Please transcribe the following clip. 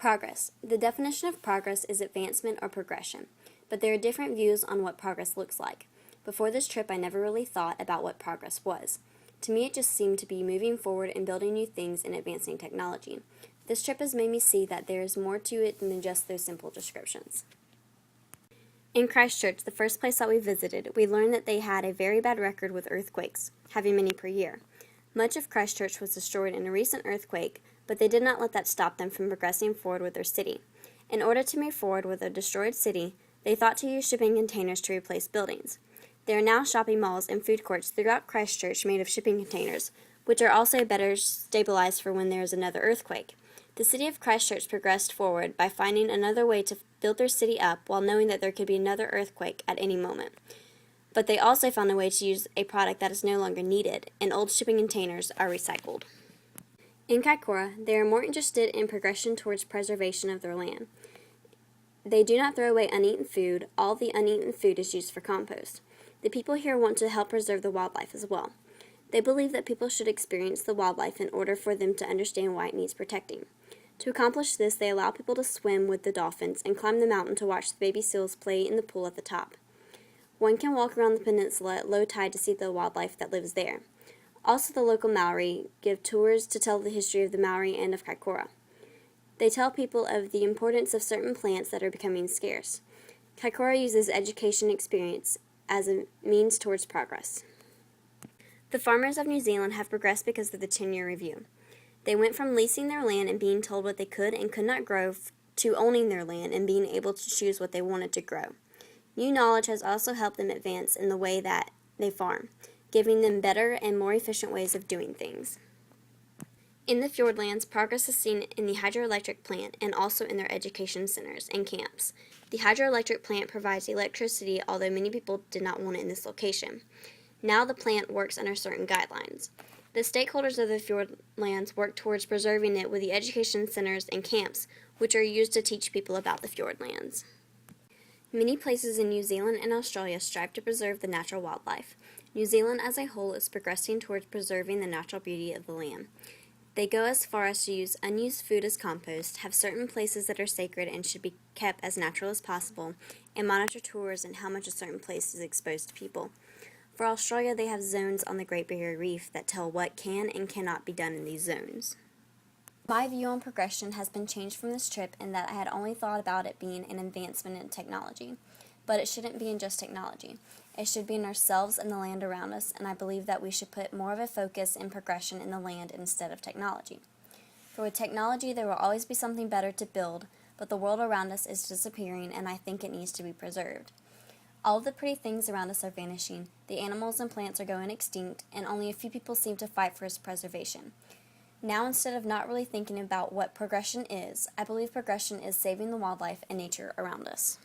Progress. The definition of progress is advancement or progression, but there are different views on what progress looks like. Before this trip, I never really thought about what progress was. To me, it just seemed to be moving forward and building new things and advancing technology. This trip has made me see that there is more to it than just those simple descriptions. In Christchurch, the first place that we visited, we learned that they had a very bad record with earthquakes, having many per year. Much of Christchurch was destroyed in a recent earthquake, but they did not let that stop them from progressing forward with their city. In order to move forward with a destroyed city, they thought to use shipping containers to replace buildings. There are now shopping malls and food courts throughout Christchurch made of shipping containers, which are also better stabilized for when there is another earthquake. The city of Christchurch progressed forward by finding another way to build their city up while knowing that there could be another earthquake at any moment. But they also found a way to use a product that is no longer needed, and old shipping containers are recycled. In Kaikoura, they are more interested in progression towards preservation of their land. They do not throw away uneaten food. All the uneaten food is used for compost. The people here want to help preserve the wildlife as well. They believe that people should experience the wildlife in order for them to understand why it needs protecting. To accomplish this, they allow people to swim with the dolphins and climb the mountain to watch the baby seals play in the pool at the top. One can walk around the peninsula at low tide to see the wildlife that lives there. Also, the local Maori give tours to tell the history of the Maori and of Kaikoura. They tell people of the importance of certain plants that are becoming scarce. Kaikoura uses education experience as a means towards progress. The farmers of New Zealand have progressed because of the 10-year review. They went from leasing their land and being told what they could and could not grow to owning their land and being able to choose what they wanted to grow. New knowledge has also helped them advance in the way that they farm, giving them better and more efficient ways of doing things. In the Fiordlands, progress is seen in the hydroelectric plant and also in their education centers and camps. The hydroelectric plant provides electricity, although many people did not want it in this location. Now the plant works under certain guidelines. The stakeholders of the Fiordlands work towards preserving it with the education centers and camps, which are used to teach people about the Fiordlands. Many places in New Zealand and Australia strive to preserve the natural wildlife. New Zealand as a whole is progressing towards preserving the natural beauty of the land. They go as far as to use unused food as compost, have certain places that are sacred and should be kept as natural as possible, and monitor tours and how much a certain place is exposed to people. For Australia, they have zones on the Great Barrier Reef that tell what can and cannot be done in these zones. My view on progression has been changed from this trip in that I had only thought about it being an advancement in technology. But it shouldn't be in just technology. It should be in ourselves and the land around us, and I believe that we should put more of a focus in progression in the land instead of technology. For with technology, there will always be something better to build, but the world around us is disappearing, and I think it needs to be preserved. All of the pretty things around us are vanishing, the animals and plants are going extinct, and only a few people seem to fight for its preservation. Now, instead of not really thinking about what progression is, I believe progression is saving the wildlife and nature around us.